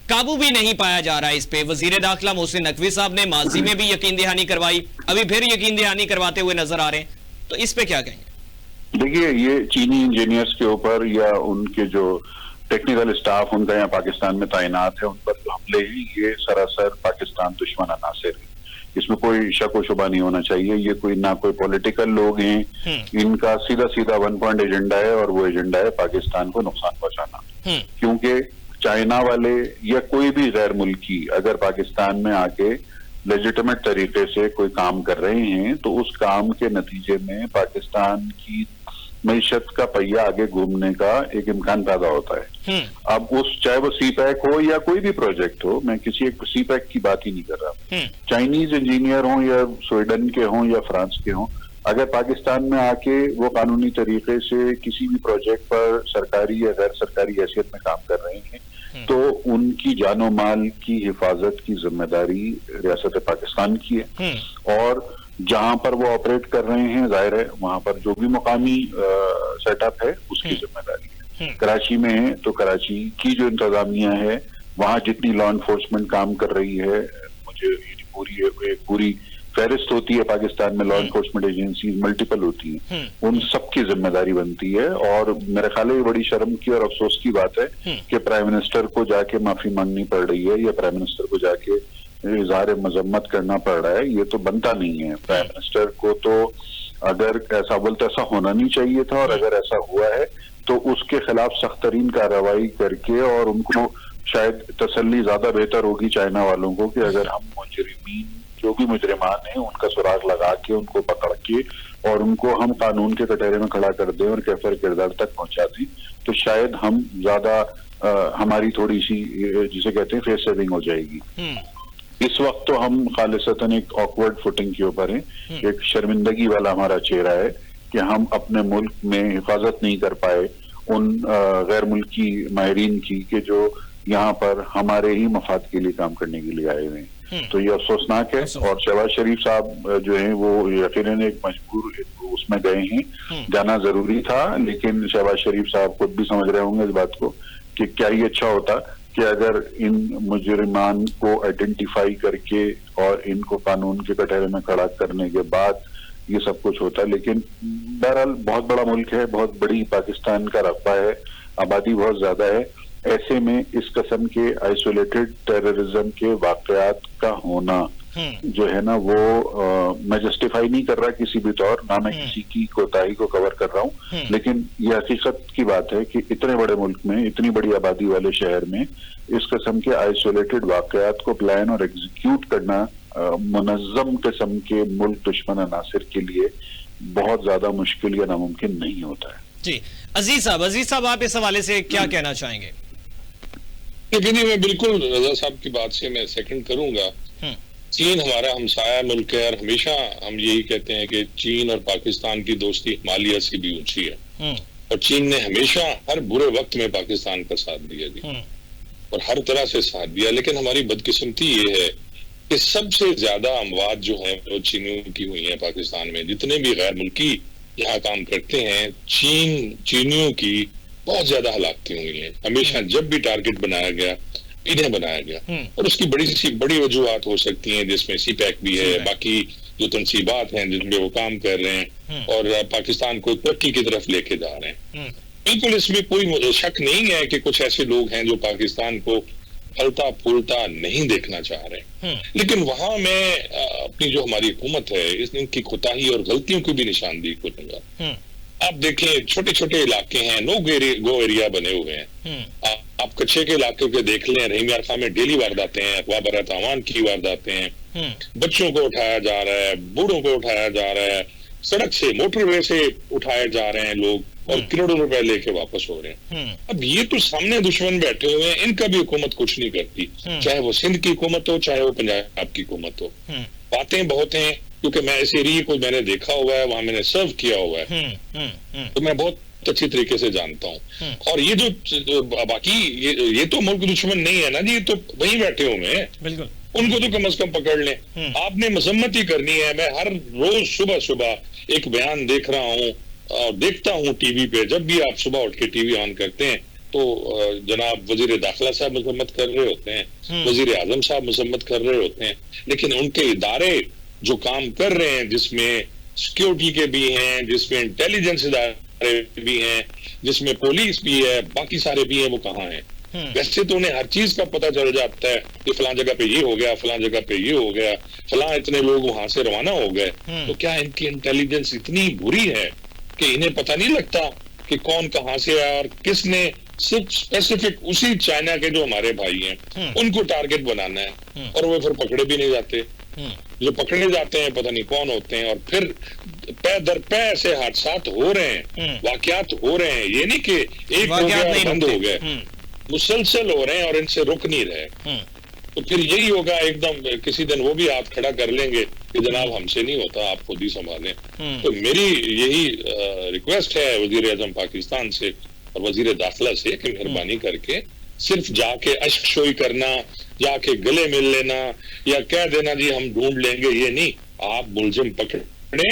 काबू भी नहीं पाया जा रहा है इस पे? वजीर दाखिला मोहसिन नकवी साहब ने माजी में भी यकीन दहानी करवाई, अभी फिर यकीन दहानी करवाते हुए नजर आ रहे हैं, तो इस पे क्या कहेंगे? देखिए, ये चीनी इंजीनियर्स के ऊपर या उनके जो टेक्निकल स्टाफ उनका यहाँ पाकिस्तान में तैनात है, उन पर जो हमले हैं, ये सरासर पाकिस्तान दुश्मन अनासर है, इसमें कोई शक व शुबा नहीं होना चाहिए। ये कोई ना कोई पॉलिटिकल लोग हैं, इनका सीधा सीधा 1 पॉइंट एजेंडा है, और वो एजेंडा है पाकिस्तान को नुकसान पहुंचाना। क्योंकि चाइना वाले या कोई भी गैर मुल्की अगर पाकिस्तान में आके लेजिटिमेट तरीके से कोई काम कर रहे हैं तो उस काम के नतीजे में पाकिस्तान की मईशत का पहिया आगे घूमने का एक इम्कान पैदा होता है। अब चाहे वो सी पैक हो या कोई भी प्रोजेक्ट हो, मैं किसी एक सी पैक की बात ही नहीं कर रहा, चाइनीज इंजीनियर हो या स्वीडन के हों या फ्रांस के हों, अगर पाकिस्तान में आके वो कानूनी तरीके से किसी भी प्रोजेक्ट पर सरकारी या गैर सरकारी हैसियत में काम कर रहे हैं तो उनकी जानो माल की हिफाजत की जिम्मेदारी रियासत पाकिस्तान की है। और जहां पर वो ऑपरेट कर रहे हैं जाहिर है वहां पर जो भी मुकामी सेटअप है उसकी जिम्मेदारी है। कराची में है तो कराची की जो इंतजामिया है, वहां जितनी लॉ एनफोर्समेंट काम कर रही है, मुझे पूरी फहरिस्त होती है पाकिस्तान में, लॉ एनफोर्समेंट एजेंसीज मल्टीपल होती हैं, उन सबकी जिम्मेदारी बनती है। और मेरे ख्याल है ये बड़ी शर्म की और अफसोस की बात है कि प्राइम मिनिस्टर को जाके माफी मांगनी पड़ रही है या प्राइम मिनिस्टर को जाके इजहार मजम्मत करना पड़ रहा है। ये तो बनता नहीं है। प्राइम मिनिस्टर को तो अगर ऐसा बोलते ऐसा होना नहीं चाहिए था, और अगर ऐसा हुआ है तो उसके खिलाफ सख्त तरीन कार्रवाई करके, और उनको शायद तसल्ली ज्यादा बेहतर होगी चाइना वालों को कि अगर हम मुजरिमीन जो भी मुजरिमान हैं उनका सुराग लगा के उनको पकड़ के और उनको हम कानून के कटहरे में खड़ा कर दें और कैफर किरदार तक पहुंचा दें तो शायद हम ज्यादा हमारी थोड़ी सी जिसे कहते हैं फेस सेविंग हो जाएगी। इस वक्त तो हम खालिसतन एक ऑकवर्ड फुटिंग के ऊपर हैं, एक शर्मिंदगी वाला हमारा चेहरा है कि हम अपने मुल्क में हिफाजत नहीं कर पाए उन गैर मुल्की माहिरीन की कि जो यहाँ पर हमारे ही मफाद के लिए काम करने के लिए आए हुए हैं। तो ये अफसोसनाक है। और शहबाज शरीफ साहब जो हैं वो यकीनन एक मजबूर उसमें गए हैं, जाना जरूरी था, लेकिन शहबाज शरीफ साहब खुद भी समझ रहे होंगे इस बात को कि क्या ही अच्छा होता कि अगर इन मुजरिमान को आइडेंटिफाई करके और इनको कानून के कटहरे में खड़ा करने के बाद ये सब कुछ होता। लेकिन बहरहाल बहुत बड़ा मुल्क है, बहुत बड़ी पाकिस्तान का रकबा है, आबादी बहुत ज्यादा है, ऐसे में इस किस्म के आइसोलेटेड टेररिज्म के वाकयात का होना जो है ना वो मैं जस्टिफाई नहीं कर रहा किसी भी तौर, ना मैं किसी की कोताही को कवर कर रहा हूँ, लेकिन ये हकीकत की बात है कि इतने बड़े मुल्क में, इतनी बड़ी आबादी वाले शहर में इस किस्म के आइसोलेटेड वाकयात को प्लान और एग्जीक्यूट करना मुनज़्ज़म किस्म के मुल्क दुश्मन अनासिर के लिए बहुत ज्यादा मुश्किल या नामुमकिन नहीं होता है। जी अजीज साहब आप इस हवाले से क्या कहना चाहेंगे? लेकिन मैं बिल्कुल रजा साहब की बात से मैं सेकंड करूंगा। चीन हमारा हमसाया मुल्क है और हमेशा हम यही कहते हैं कि चीन और पाकिस्तान की दोस्ती हिमालय से भी ऊंची है और चीन ने हमेशा हर बुरे वक्त में पाकिस्तान का साथ दिया जी और हर तरह से साथ दिया। लेकिन हमारी बदकिस्मती ये है कि सबसे ज्यादा अमवात जो है वो चीनियों की हुई है पाकिस्तान में। जितने भी गैर मुल्की यहाँ काम करते हैं चीनियों की बहुत ज्यादा हलाकतें हुई हैं। हमेशा जब भी टारगेट बनाया गया इन्हें बनाया गया और उसकी बड़ी वजूहत हो सकती हैं, जिसमें सी पैक भी है, बाकी जो तनसीबात हैं जिनमें वो काम कर रहे हैं और पाकिस्तान को तरक्की की तरफ लेके जा रहे हैं। बिल्कुल इसमें कोई शक नहीं है कि कुछ ऐसे लोग हैं जो पाकिस्तान को फलता फूलता नहीं देखना चाह रहे। लेकिन वहां मैं अपनी जो हमारी हुकूमत है इनकी कोताही और गलतियों की भी निशानदेही करूंगा। आप देखें छोटे छोटे इलाके हैं, नो गो एरिया बने हुए हैं। आप कच्चे के इलाके के देख लें, रहीम यार खां में डेली वारदातें हैं, अखवा बरात आवान की वारदातें हैं, बच्चों को उठाया जा रहा है, बूढ़ों को उठाया जा रहा है, सड़क से मोटरवे से उठाए जा रहे हैं लोग और करोड़ों रुपए लेके वापस हो रहे हैं। अब ये तो सामने दुश्मन बैठे हुए हैं, इनका भी हुकूमत कुछ नहीं करती, चाहे वो सिंध की हुकूमत हो चाहे वो पंजाब की हुकूमत हो। बातें बहुत हैं क्योंकि मैं इस एरिया को मैंने देखा हुआ है, वहां मैंने सर्व किया हुआ है, तो मैं बहुत अच्छी तरीके से जानता हूँ। और ये जो बाकी ये तो मुल्क दुश्मन नहीं है ना जी, ये तो वहीं बैठे हुए हैं, बिल्कुल उनको तो कम से कम पकड़ लें। आपने मजम्मत ही करनी है। मैं हर रोज सुबह सुबह एक बयान देख रहा हूँ और देखता हूँ टीवी पे, जब भी आप सुबह उठ के टीवी ऑन करते हैं तो जनाब वजीर दाखिला साहब मजम्मत कर रहे होते हैं, वजीर आजम साहब मजम्मत कर रहे होते हैं, लेकिन उनके इदारे जो काम कर रहे हैं जिसमें सिक्योरिटी के भी हैं, जिसमें इंटेलिजेंस इदारे भी हैं, जिसमें पुलिस भी है, बाकी सारे भी हैं, वो कहाँ हैं? वैसे तो उन्हें हर चीज का पता चल जाता है कि फलां जगह पे ये हो गया, फलां जगह पे ये हो गया, फलां इतने लोग वहां से रवाना हो गए। तो क्या इनकी इंटेलिजेंस इतनी बुरी है कि इन्हें पता नहीं लगता कि कौन कहां से आया और किसने सिर्फ स्पेसिफिक उसी चाइना के जो हमारे भाई हैं उनको टारगेट बनाना है, और वो फिर पकड़े भी नहीं जाते। जो पकड़े जाते हैं पता नहीं कौन होते हैं, और फिर पै दर पै ऐसे हादसात हो रहे हैं, वाकयात हो रहे हैं। ये नहीं कि एक हो गया और बंद हो गए, मुसलसल हो रहे हैं और इनसे रुक नहीं रहे। तो फिर यही होगा, एकदम किसी दिन वो भी हाथ खड़ा कर लेंगे कि जनाब हमसे नहीं होता, आप खुद ही संभालें। तो मेरी यही रिक्वेस्ट है वजीर आजम पाकिस्तान से और वजीर दाखिला से कि मेहरबानी करके सिर्फ जाके अश्कशोई करना, जाके गले मिल लेना या कह देना जी हम ढूंढ लेंगे, ये नहीं। आप मुलजिम पकड़े,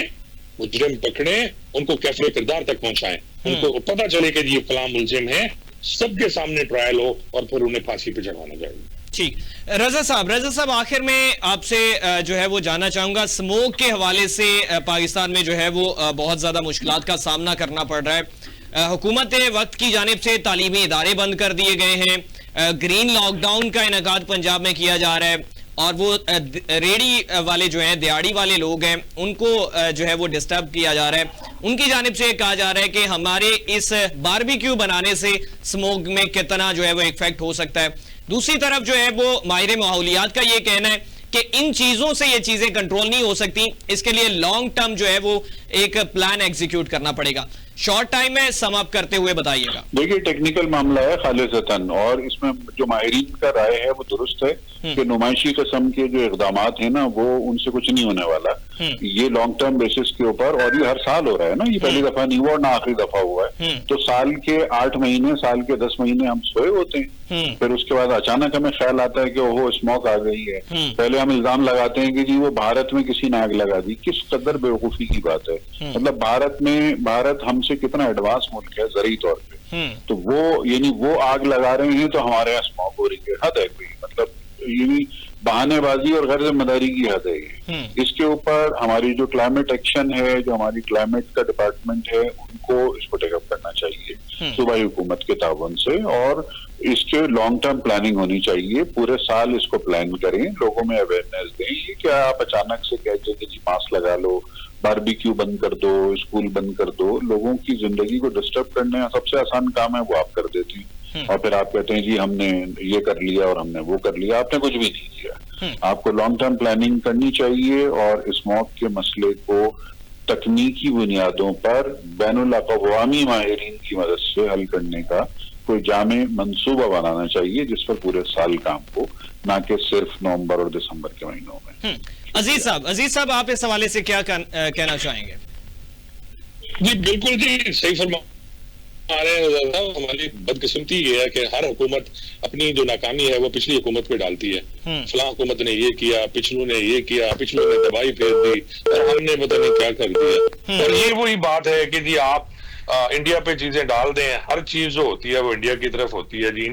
मुजरिम पकड़े, उनको कैफे किरदार तक पहुंचाएं, उनको पता चले कि ये फलां मुलजिम है, सबके सामने ट्रायल हो और फिर उन्हें फांसी पे चढ़ाना चाहिए। ठीक। रजा साहब आखिर में आपसे जो है वो जानना चाहूंगा, स्मोक के हवाले से पाकिस्तान में जो है वो बहुत ज्यादा मुश्किलात का सामना करना पड़ रहा है। हुकूमत वक्त की जानिब से तालीमी इदारे बंद कर दिए गए हैं, ग्रीन लॉकडाउन का इनेकाद पंजाब में किया जा रहा है, और वो रेडी वाले जो हैं, दिहाड़ी वाले लोग हैं, उनको जो है वो डिस्टर्ब किया जा रहा है। उनकी जानिब से कहा जा रहा है कि हमारे इस बारबेक्यू बनाने से स्मोक में कितना जो है वो इफेक्ट हो सकता है। दूसरी तरफ जो है वो माहिर माहौलियात का ये कहना है कि इन चीजों से ये चीजें कंट्रोल नहीं हो सकती, इसके लिए लॉन्ग टर्म जो है वो एक प्लान एग्जीक्यूट करना पड़ेगा। शॉर्ट टाइम में सम अप करते हुए बताइएगा। देखिए, टेक्निकल मामला है खालिसतन, और इसमें जो माहिरीन का राय है वो दुरुस्त है कि नुमाइशी किस्म के जो इकदामात है ना, वो उनसे कुछ नहीं होने वाला। ये लॉन्ग टर्म बेसिस के ऊपर, और ये हर साल हो रहा है ना, ये पहली दफा नहीं हुआ और ना आखिरी दफा हुआ है। तो साल के 8 महीने, साल के 10 महीने हम सोए होते हैं, फिर उसके बाद अचानक हमें ख्याल आता है कि ओहो स्मोक आ गई है। पहले हम इल्जाम लगाते हैं कि जी वो भारत में किसी ने आग लगा दी। किस कदर बेवकूफी की बात है। मतलब भारत हमसे कितना एडवांस मुल्क है ज़रूरी तौर पे, तो वो यानी वो आग लगा रहे हैं तो हमारे यहाँ स्मोक हो रही है। हद है कोई, मतलब ये बहानेबाजी और गैर जिम्मेदारी की हद है ये। इसके ऊपर हमारी जो क्लाइमेट एक्शन है, जो हमारी क्लाइमेट का डिपार्टमेंट है, उनको इसको टेकअप करना चाहिए सूबाई हुकूमत के ताउन से, और इसके लॉन्ग टर्म प्लानिंग होनी चाहिए। पूरे साल इसको प्लान करें, लोगों में अवेयरनेस दें। ये क्या आप अचानक से कहते कि जी मास्क लगा लो, बारबेक्यू बंद कर दो, स्कूल बंद कर दो, लोगों की जिंदगी को डिस्टर्ब करने का सबसे आसान काम है वो आप कर देते हैं, और फिर आप कहते हैं जी हमने ये कर लिया और हमने वो कर लिया। आपने कुछ भी नहीं किया। आपको लॉन्ग टर्म प्लानिंग करनी चाहिए और स्मोक के मसले को तकनीकी बुनियादों पर बैनुल अक़वामी माहिरीन की मदद से हल करने का कोई जामे मंसूबा बनाना चाहिए, जिस पर पूरे साल काम हो, ना कि सिर्फ नवंबर और दिसंबर के महीनों में। अजीज साहब आप इस हवाले से क्या कहना चाहेंगे? जी बिल्कुल जी, सही फरमा रहे हैं। हमारी बदकिस्मती ये है कि हर हुकूमत अपनी जो नाकामी है वो पिछली हुकूमत पे डालती है। फलां हुकूमत ने ये किया, पिछलों ने ये किया, पिछलों ने दवाई फेर दी और हमने पता नहीं क्या कर दिया। और ये वही बात है कि जी आप इंडिया पे चीजें डाल दें, हर चीज जो होती है वो इंडिया की तरफ होती है। जी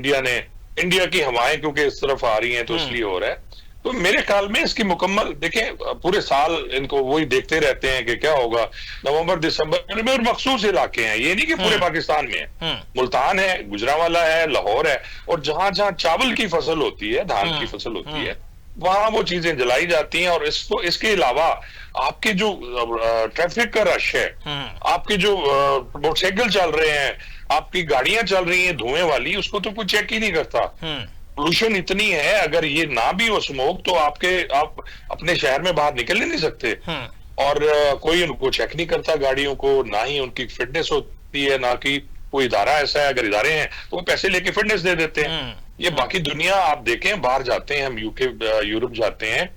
इंडिया की हवाएं क्योंकि इस तरफ आ रही हैं तो इसलिए हो रहा है। तो मेरे ख्याल में इसकी मुकम्मल देखें, पूरे साल इनको वही देखते रहते हैं कि क्या होगा नवंबर दिसंबर में, और मखसूस इलाके हैं, ये नहीं कि पूरे पाकिस्तान में है। मुल्तान है, गुजरांवाला है, लाहौर है, और जहां जहां चावल की फसल होती है, धान की फसल होती है, वहां वो चीजें जलाई जाती हैं। और इसके अलावा आपके जो ट्रैफिक का रश है, आपके जो मोटरसाइकिल चल रहे हैं, आपकी गाड़ियां चल रही हैं धुएं वाली, उसको तो कोई चेक ही नहीं करता। पोल्यूशन इतनी है, अगर ये ना भी हो स्मोक तो आप अपने शहर में बाहर निकल नहीं सकते। और कोई उनको चेक नहीं करता गाड़ियों को, ना ही उनकी फिटनेस होती है, ना कि कोई इदारा ऐसा है, अगर इदारे हैं तो वो पैसे लेके फिटनेस दे देते हैं। ये बाकी दुनिया आप देखें, बाहर जाते हैं हम, यूके यूरोप जाते हैं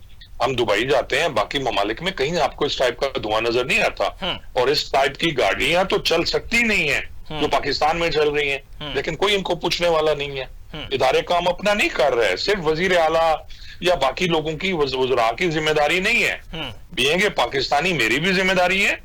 हम, दुबई जाते हैं, बाकी ममालिक में कहीं आपको इस टाइप का धुआं नजर नहीं आता। और इस टाइप की गाड़ियां तो चल सकती नहीं है जो पाकिस्तान में चल रही हैं, लेकिन कोई इनको पूछने वाला नहीं है। इदारे काम अपना नहीं कर रहे हैं, सिर्फ वजीर आला या बाकी लोगों की वज़रा की जिम्मेदारी नहीं है। बीएंगे पाकिस्तानी मेरी भी जिम्मेदारी है,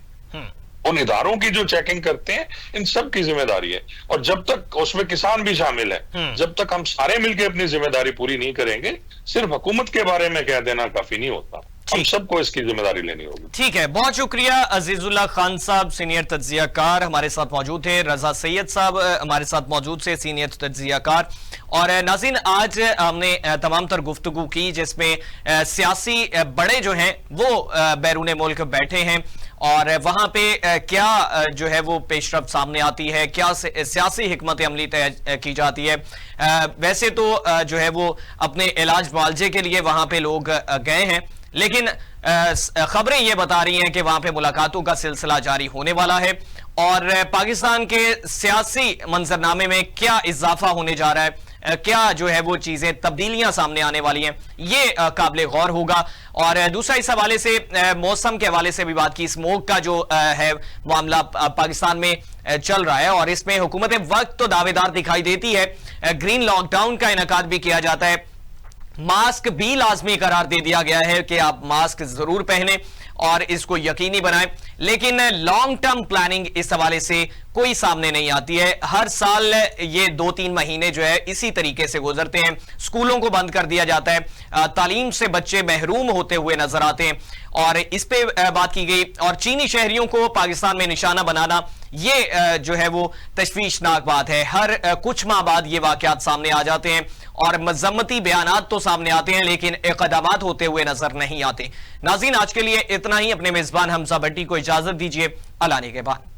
उन इदारों की जो चेकिंग करते हैं इन सब की जिम्मेदारी है। और जब तक उसमें किसान भी शामिल है, जब तक हम सारे मिलकर अपनी जिम्मेदारी पूरी नहीं करेंगे, सिर्फ हुकूमत के बारे में कह देना काफी नहीं होता, हम सबको इसकी जिम्मेदारी लेनी होगी। ठीक है, बहुत शुक्रिया। अजीजुल्लाह खान साहब सीनियर तज्जियाकार हमारे साथ मौजूद थे, रजा सैयद साहब हमारे साथ मौजूद थे सीनियर तज्जियाकार। और नाज़रीन, आज हमने तमाम तर गुफ्तगू की जिसमें सियासी बड़े जो हैं वो बैरून मुल्क बैठे हैं और वहां पे क्या जो है वो पेशरफ सामने आती है, क्या सियासी हिकमत अमली तय की जाती है। वैसे तो जो है वो अपने इलाज मुआवजे के लिए वहां पे लोग गए हैं, लेकिन खबरें ये बता रही हैं कि वहां पे मुलाकातों का सिलसिला जारी होने वाला है और पाकिस्तान के सियासी मंजरनामे में क्या इजाफा होने जा रहा है, क्या जो है वो चीजें तब्दीलियां सामने आने वाली हैं, ये काबिल गौर होगा। और दूसरा इस हवाले से मौसम के हवाले से भी बात की। स्मोक का जो है मामला पाकिस्तान में चल रहा है और इसमें हुकूमत वक्त तो दावेदार दिखाई देती है, ग्रीन लॉकडाउन का इनेकाद भी किया जाता है, मास्क भी लाजमी करार दे दिया गया है कि आप मास्क जरूर पहने और इसको यकीनी बनाएं, लेकिन लॉन्ग टर्म प्लानिंग इस हवाले से कोई सामने नहीं आती है। हर साल ये 2-3 महीने जो है इसी तरीके से गुजरते हैं, स्कूलों को बंद कर दिया जाता है, तालीम से बच्चे महरूम होते हुए नजर आते हैं और इस पे बात की गई। और चीनी शहरियों को पाकिस्तान में निशाना बनाना ये जो है वो तशवीशनाक बात है। हर कुछ माह बाद ये वाकयात सामने आ जाते हैं और मजम्मती बयानात तो सामने आते हैं, लेकिन इक़दामात होते हुए नजर नहीं आते। नाज़रीन, आज के लिए इतना ही। अपने मेजबान हमजा भट्टी को इजाजत दीजिए। अल्लाह ने के बाद।